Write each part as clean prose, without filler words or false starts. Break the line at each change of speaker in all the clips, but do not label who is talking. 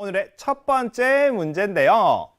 오늘의 첫 번째 문제인데요.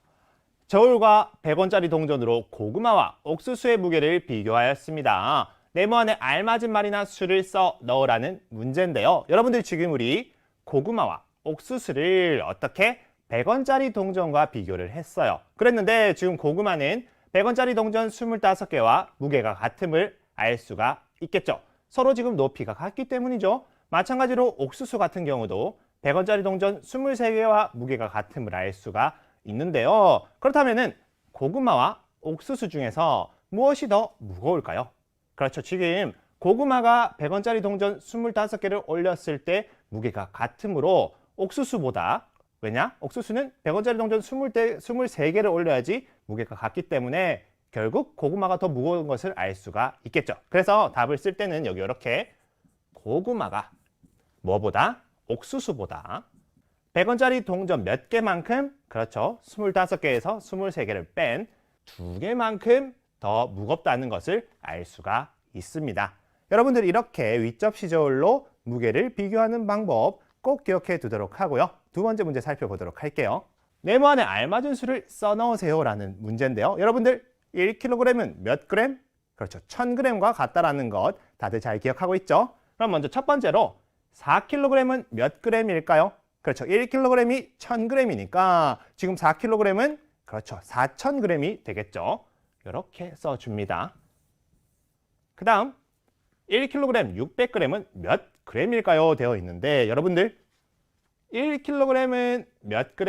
저울과 100원짜리 동전으로 고구마와 옥수수의 무게를 비교하였습니다. 네모안에 알맞은 말이나 수를 써 넣으라는 문제인데요. 여러분들 지금 우리 고구마와 옥수수를 어떻게 100원짜리 동전과 비교를 했어요. 그랬는데 지금 고구마는 100원짜리 동전 25개와 무게가 같음을 알 수가 있겠죠. 서로 지금 높이가 같기 때문이죠. 마찬가지로 옥수수 같은 경우도 100원짜리 동전 23개와 무게가 같음을 알 수가 있는데요. 그렇다면은 고구마와 옥수수 중에서 무엇이 더 무거울까요? 그렇죠. 지금 고구마가 100원짜리 동전 25개를 올렸을 때 무게가 같으므로 옥수수보다, 왜냐? 옥수수는 100원짜리 동전 23개를 올려야지 무게가 같기 때문에 결국 고구마가 더 무거운 것을 알 수가 있겠죠. 그래서 답을 쓸 때는 여기 이렇게 고구마가 뭐보다? 옥수수보다 100원짜리 동전 몇 개만큼, 그렇죠, 25개에서 23개를 뺀 2개만큼 더 무겁다는 것을 알 수가 있습니다. 여러분들 이렇게 윗접시 저울로 무게를 비교하는 방법 꼭 기억해 두도록 하고요. 두 번째 문제 살펴보도록 할게요. 네모안에 알맞은 수를 써 넣으세요 라는 문제인데요. 여러분들 1kg은 몇 그램? 그렇죠, 1000g과 같다라는 것 다들 잘 기억하고 있죠? 그럼 먼저 첫 번째로 4kg은 몇 g일까요? 그렇죠, 1kg이 1000g이니까 지금 4kg은 그렇죠, 4000g이 되겠죠. 이렇게 써줍니다. 그 다음 1kg 600g은 몇 g일까요? 되어 있는데 여러분들 1kg은 몇 g?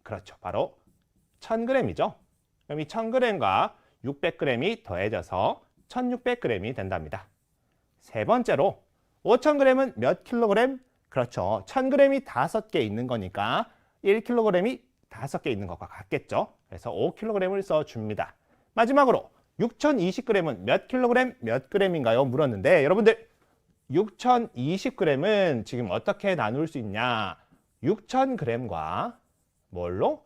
그렇죠, 바로 1000g이죠. 그럼 이 1000g과 600g이 더해져서 1600g이 된답니다. 세 번째로 5000g은 몇 kg? 그렇죠, 1000g이 5개 있는 거니까 1kg이 5개 있는 것과 같겠죠. 그래서 5kg을 써줍니다. 마지막으로 6020g은 몇 kg, 몇 g인가요? 물었는데 여러분들 6020g은 지금 어떻게 나눌 수 있냐? 6000g과 뭘로?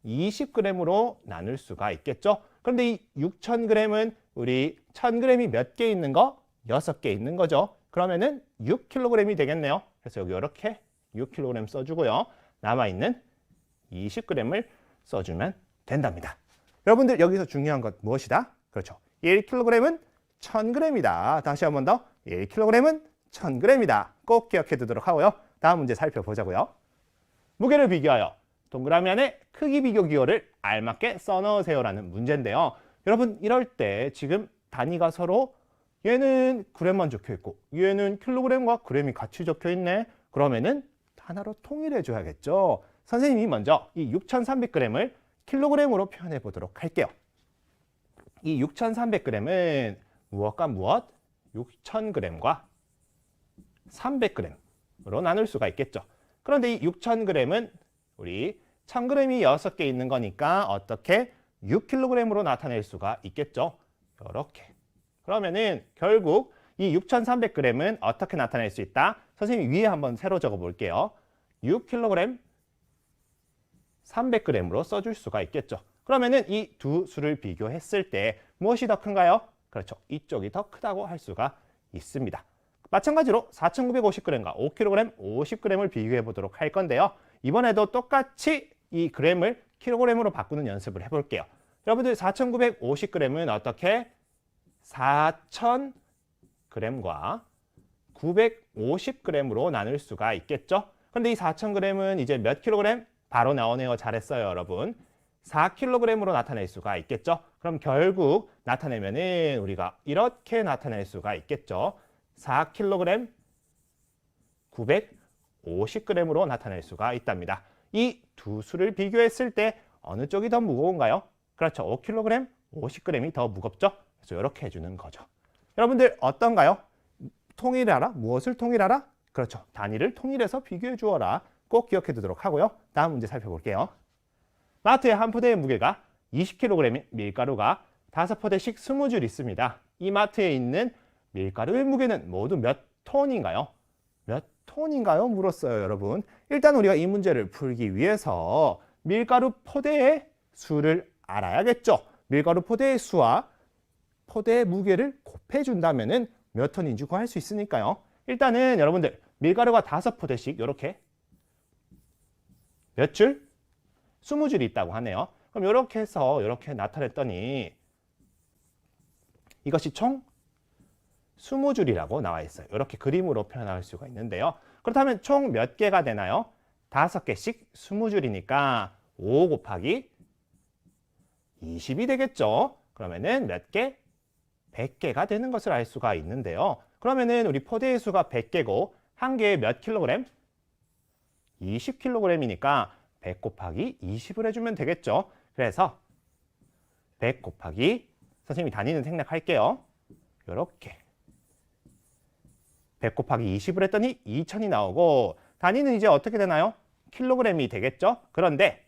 20g으로 나눌 수가 있겠죠. 그런데 이 6000g은 우리 1000g이 몇 개 있는 거? 6개 있는 거죠. 그러면은 6kg이 되겠네요. 그래서 여기 이렇게 6kg 써주고요. 남아있는 20g을 써주면 된답니다. 여러분들 여기서 중요한 것 무엇이다? 그렇죠, 1kg은 1000g이다. 다시 한 번 더, 1kg은 1000g이다. 꼭 기억해 두도록 하고요. 다음 문제 살펴보자고요. 무게를 비교하여 동그라미 안에 크기 비교 기호를 알맞게 써넣으세요 라는 문제인데요. 여러분 이럴 때 지금 단위가 서로 얘는 g만 적혀 있고 얘는 킬로그램과 g이 같이 적혀 있네. 그러면은 하나로 통일해 줘야겠죠. 선생님이 먼저 이 6300g을 킬로그램으로 표현해 보도록 할게요. 이 6300g은 무엇과 무엇? 6000g과 300g으로 나눌 수가 있겠죠. 그런데 이 6000g은 우리 1000g이 6개 있는 거니까 어떻게 6kg으로 나타낼 수가 있겠죠. 이렇게. 그러면은 결국 이 6300g은 어떻게 나타낼 수 있다? 선생님이 위에 한번 새로 적어 볼게요. 6kg 300g으로 써줄 수가 있겠죠. 그러면은 이 두 수를 비교했을 때 무엇이 더 큰가요? 그렇죠, 이쪽이 더 크다고 할 수가 있습니다. 마찬가지로 4950g과 5kg 50g을 비교해 보도록 할 건데요. 이번에도 똑같이 이 g을 킬로그램으로 바꾸는 연습을 해볼게요. 여러분들 4950g은 어떻게? 4000g과 950g으로 나눌 수가 있겠죠. 그런데 이 4000g은 이제 몇 킬로그램? 바로 나오네요. 잘했어요, 여러분. 4kg으로 나타낼 수가 있겠죠. 그럼 결국 나타내면은 우리가 이렇게 나타낼 수가 있겠죠. 4kg 950g으로 나타낼 수가 있답니다. 이 두 수를 비교했을 때 어느 쪽이 더 무거운가요? 그렇죠, 5kg 50g이 더 무겁죠. 그래서 이렇게 해주는 거죠. 여러분들 어떤가요? 통일하라? 무엇을 통일하라? 그렇죠, 단위를 통일해서 비교해 주어라. 꼭 기억해 두도록 하고요. 다음 문제 살펴볼게요. 마트에 한 포대의 무게가 20kg의 밀가루가 5포대씩 20줄 있습니다. 이 마트에 있는 밀가루의 무게는 모두 몇 톤인가요? 몇 톤인가요? 물었어요, 여러분. 일단 우리가 이 문제를 풀기 위해서 밀가루 포대의 수를 알아야겠죠. 밀가루 포대의 수와 포대의 무게를 곱해준다면 몇 톤인지 구할 수 있으니까요. 일단은 여러분들 밀가루가 5포대씩 이렇게 몇 줄? 20줄이 있다고 하네요. 그럼 이렇게 해서 이렇게 나타냈더니 이것이 총 20줄이라고 나와 있어요. 이렇게 그림으로 표현할 수가 있는데요. 그렇다면 총 몇 개가 되나요? 5개씩 20줄이니까 5 곱하기 20이 되겠죠. 그러면은 몇 개? 100개가 되는 것을 알 수가 있는데요. 그러면은 우리 포대의 수가 100개고 한 개에 몇 킬로그램? 20kg이니까 100 곱하기 20을 해주면 되겠죠. 그래서 100 곱하기 선생님이 단위는 생략할게요. 이렇게 100 곱하기 20을 했더니 2000이 나오고 단위는 이제 어떻게 되나요? 킬로그램이 되겠죠. 그런데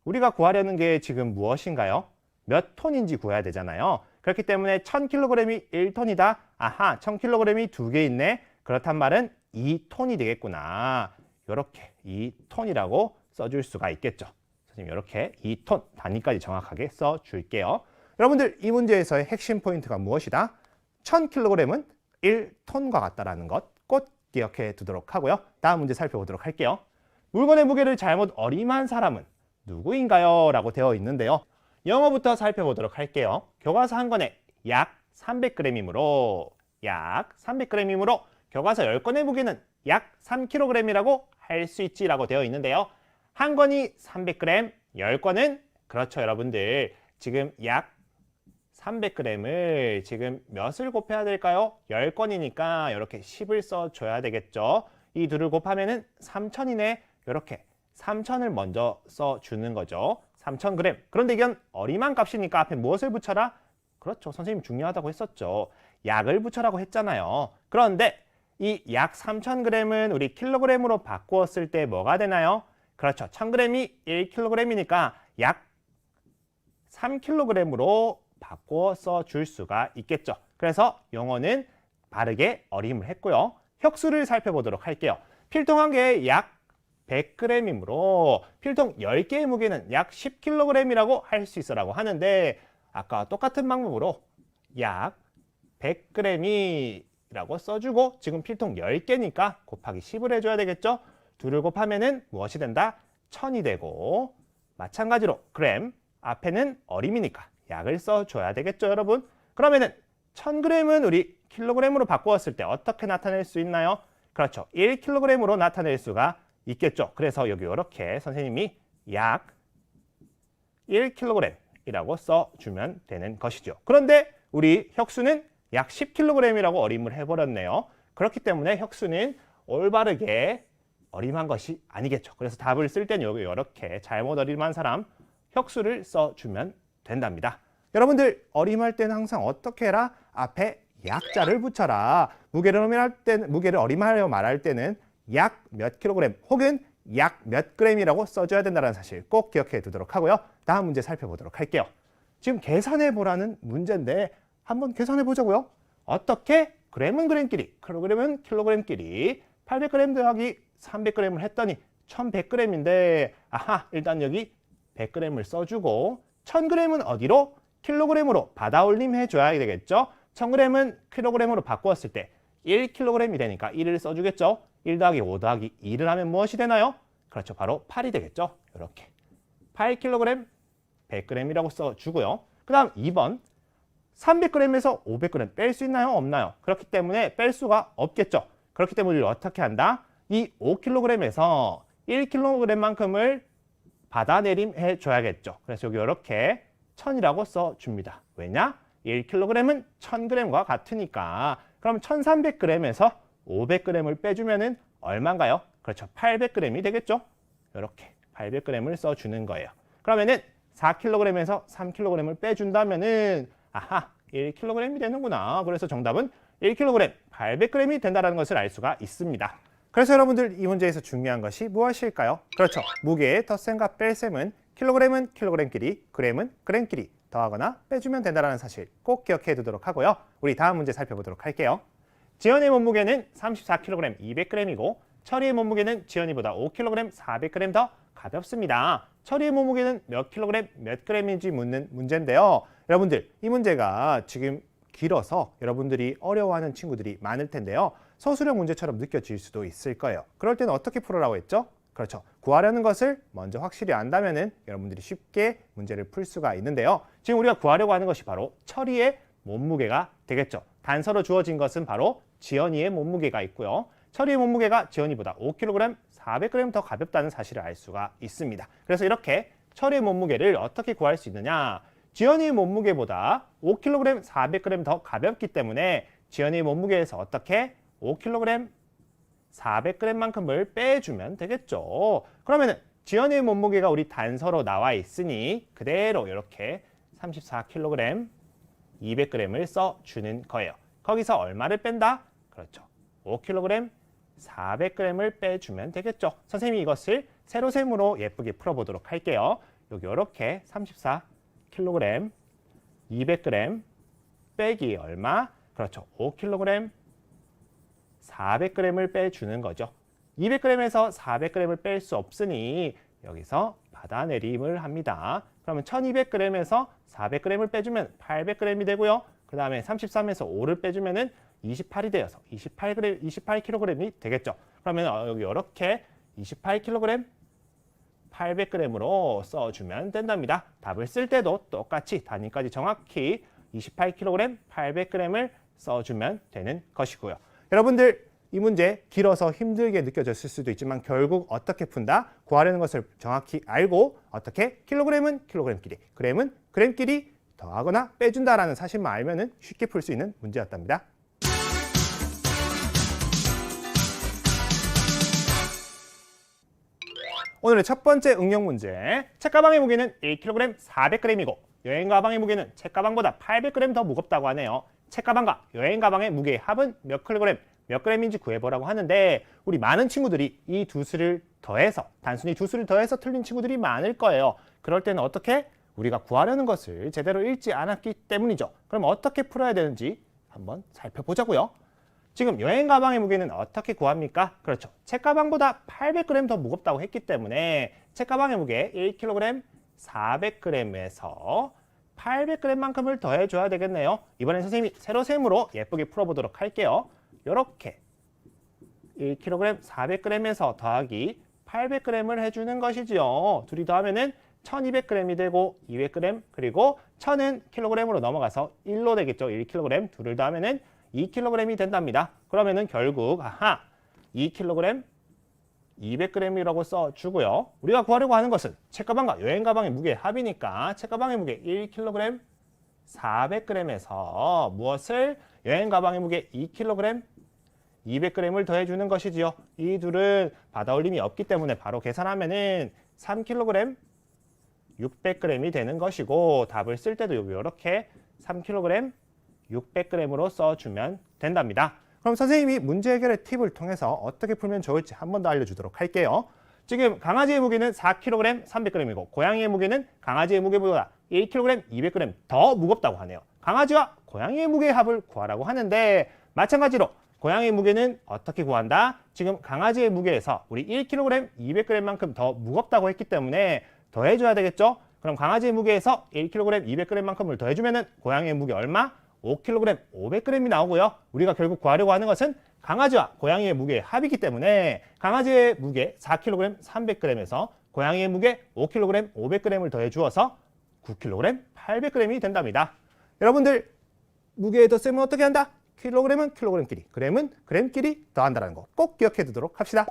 우리가 구하려는 게 지금 무엇인가요? 몇 톤인지 구해야 되잖아요. 그렇기 때문에 1000kg이 1톤이다. 아하, 1000kg이 2개 있네. 그렇단 말은 2톤이 되겠구나. 이렇게 2톤이라고 써줄 수가 있겠죠. 선생님 이렇게 2톤 단위까지 정확하게 써줄게요. 여러분들 이 문제에서의 핵심 포인트가 무엇이다? 1000kg은 1톤과 같다라는 것 꼭 기억해 두도록 하고요. 다음 문제 살펴보도록 할게요. 물건의 무게를 잘못 어림한 사람은 누구인가요? 라고 되어 있는데요. 영어부터 살펴보도록 할게요. 교과서 한 권에 약 300g이므로 교과서 10권의 무게는 약 3kg이라고 할 수 있지라고 되어 있는데요. 한 권이 300g, 10권은 그렇죠, 여러분들. 지금 약 300g을 지금 몇을 곱해야 될까요? 10권이니까 이렇게 10을 써줘야 되겠죠. 이 둘을 곱하면은 3000이네. 이렇게 3000을 먼저 써주는 거죠. 3000g. 그런데 이건 어림한 값이니까 앞에 무엇을 붙여라? 그렇죠. 선생님 중요하다고 했었죠. 약을 붙여라고 했잖아요. 그런데 이 약 3000g은 우리 킬로그램으로 바꾸었을 때 뭐가 되나요? 그렇죠. 1000g이 1kg이니까 약 3kg으로 바꿔 써줄 수가 있겠죠. 그래서 영어는 바르게 어림을 했고요. 혁수를 살펴보도록 할게요. 필통 한 개에 약 100g이므로 필통 10개의 무게는 약 10kg이라고 할 수 있어라고 하는데 아까 똑같은 방법으로 약 100g이라고 써주고 지금 필통 10개니까 곱하기 10을 해줘야 되겠죠. 둘을 곱하면은 무엇이 된다? 1000이 되고 마찬가지로 그램 앞에는 어림이니까 약을 써줘야 되겠죠, 여러분. 그러면은 1000g은 우리 킬로그램으로 바꾸었을 때 어떻게 나타낼 수 있나요? 그렇죠. 1kg으로 나타낼 수가 있겠죠. 그래서 여기 이렇게 선생님이 약 1kg이라고 써주면 되는 것이죠. 그런데 우리 혁수는 약 10kg이라고 어림을 해버렸네요. 그렇기 때문에 혁수는 올바르게 어림한 것이 아니겠죠. 그래서 답을 쓸 때는 여기 이렇게 잘못 어림한 사람 혁수를 써주면 된답니다. 여러분들 어림할 때는 항상 어떻게 해라? 앞에 약자를 붙여라. 무게를 어림하려 말할 때는 약 몇 킬로그램 혹은 약 몇 그램이라고 써줘야 된다는 사실 꼭 기억해 두도록 하고요. 다음 문제 살펴보도록 할게요. 지금 계산해 보라는 문제인데 한번 계산해 보자고요. 어떻게? 그램은 그램끼리, 킬로그램은 킬로그램끼리 800g 더하기 300g을 했더니 1100g인데 아하, 일단 여기 100g을 써주고 1000g은 어디로? 킬로그램으로 받아올림 해줘야 되겠죠. 1000g은 킬로그램으로 바꾸었을 때 1kg이 되니까 1을 써주겠죠. 1 더하기 5 더하기 2를 하면 무엇이 되나요? 그렇죠. 바로 8이 되겠죠. 이렇게 8kg, 100g이라고 써주고요. 그 다음 2번 300g에서 500g 뺄 수 있나요? 없나요? 그렇기 때문에 뺄 수가 없겠죠. 그렇기 때문에 우리가 어떻게 한다? 이 5kg에서 1kg만큼을 받아내림해 줘야겠죠. 그래서 여기 이렇게 1000이라고 써줍니다. 왜냐? 1kg은 1000g과 같으니까. 그럼 1300g에서 500g을 빼주면은 얼마인가요? 그렇죠. 800g이 되겠죠. 이렇게 800g을 써주는 거예요. 그러면은 4kg에서 3kg을 빼준다면은 아하, 1kg이 되는구나. 그래서 정답은 1kg, 800g이 된다는 것을 알 수가 있습니다. 그래서 여러분들 이 문제에서 중요한 것이 무엇일까요? 그렇죠. 무게의 덧셈과 뺄셈은 킬로그램은 킬로그램끼리, 그램은 그램끼리 더하거나 빼주면 된다는 사실 꼭 기억해 두도록 하고요. 우리 다음 문제 살펴보도록 할게요. 지연의 몸무게는 34kg, 200g이고 철이의 몸무게는 지연이보다 5kg, 400g 더 가볍습니다. 철이의 몸무게는 몇 킬로그램, 몇 그램인지 묻는 문제인데요. 여러분들 이 문제가 지금 길어서 여러분들이 어려워하는 친구들이 많을 텐데요. 서술형 문제처럼 느껴질 수도 있을 거예요. 그럴 때는 어떻게 풀으라고 했죠? 그렇죠. 구하려는 것을 먼저 확실히 안다면은 여러분들이 쉽게 문제를 풀 수가 있는데요. 지금 우리가 구하려고 하는 것이 바로 철이의 몸무게가 되겠죠. 단서로 주어진 것은 바로 지연이의 몸무게가 있고요. 철이의 몸무게가 지연이보다 5kg, 400g 더 가볍다는 사실을 알 수가 있습니다. 그래서 이렇게 철의 몸무게를 어떻게 구할 수 있느냐? 지연이의 몸무게보다 5kg, 400g 더 가볍기 때문에 지연이의 몸무게에서 어떻게 5kg, 400g만큼을 빼주면 되겠죠. 그러면은 지연이의 몸무게가 우리 단서로 나와 있으니 그대로 이렇게 34kg, 200g을 써주는 거예요. 거기서 얼마를 뺀다? 그렇죠. 5kg, 400g을 빼주면 되겠죠. 선생님이 이것을 세로셈으로 예쁘게 풀어보도록 할게요. 여기 이렇게 34kg, 200g 빼기 얼마? 그렇죠. 5kg, 400g을 빼주는 거죠. 200g에서 400g을 뺄 수 없으니 여기서 받아내림을 합니다. 그러면 1200g에서 400g을 빼주면 800g이 되고요. 그 다음에 33에서 5를 빼주면 28이 되어서 28kg이 되겠죠. 그러면 여기 이렇게 28kg, 800g으로 써주면 된답니다. 답을 쓸 때도 똑같이 단위까지 정확히 28kg, 800g을 써주면 되는 것이고요. 여러분들 이 문제 길어서 힘들게 느껴졌을 수도 있지만 결국 어떻게 푼다? 구하려는 것을 정확히 알고 어떻게 킬로그램은 킬로그램끼리, 그램은 그램끼리 더하거나 빼준다라는 사실만 알면은 쉽게 풀 수 있는 문제였답니다. 오늘의 첫 번째 응용 문제. 책가방의 무게는 1kg 400g이고 여행 가방의 무게는 책가방보다 800g 더 무겁다고 하네요. 책가방과 여행 가방의 무게의 합은 몇 킬로그램, 몇 그램인지 구해보라고 하는데 우리 많은 친구들이 이 두 수를 더해서 단순히 두 수를 더해서 틀린 친구들이 많을 거예요. 그럴 때는 어떻게? 우리가 구하려는 것을 제대로 읽지 않았기 때문이죠. 그럼 어떻게 풀어야 되는지 한번 살펴보자고요. 지금 여행 가방의 무게는 어떻게 구합니까? 그렇죠. 책가방보다 800g 더 무겁다고 했기 때문에 책가방의 무게 1kg 400g에서 800g만큼을 더해줘야 되겠네요. 이번엔 선생님이 세로셈으로 예쁘게 풀어보도록 할게요. 이렇게 1kg 400g에서 더하기 800g을 해주는 것이지요. 둘이 더하면은 1200g이 되고 200g 그리고 1000은 kg으로 넘어가서 1로 되겠죠. 1kg 둘을 더하면은 2kg이 된답니다. 그러면은 결국 2kg 200g이라고 써주고요. 우리가 구하려고 하는 것은 책가방과 여행 가방의 무게의 합이니까 책가방의 무게 1kg 400g에서 무엇을? 여행 가방의 무게 2kg 200g을 더해주는 것이지요. 이 둘은 받아올림이 없기 때문에 바로 계산하면은 3kg 600g이 되는 것이고 답을 쓸 때도 여기 이렇게 3kg 600g으로 써주면 된답니다. 그럼 선생님이 문제 해결의 팁을 통해서 어떻게 풀면 좋을지 한 번 더 알려주도록 할게요. 지금 강아지의 무게는 4kg 300g이고 고양이의 무게는 강아지의 무게보다 1kg 200g 더 무겁다고 하네요. 강아지와 고양이의 무게의 합을 구하라고 하는데 마찬가지로 고양이의 무게는 어떻게 구한다? 지금 강아지의 무게에서 우리 1kg 200g만큼 더 무겁다고 했기 때문에 더해줘야 되겠죠? 그럼 강아지의 무게에서 1kg 200g만큼을 더해주면 고양이의 무게 얼마? 5kg 500g이 나오고요. 우리가 결국 구하려고 하는 것은 강아지와 고양이의 무게의 합이기 때문에 강아지의 무게 4kg 300g에서 고양이의 무게 5kg 500g을 더해 주어서 9kg 800g이 된답니다. 여러분들 무게에 덧셈은 어떻게 한다? 킬로그램은 킬로그램끼리, 그램은 그램끼리 더한다는 거 꼭 기억해 두도록 합시다.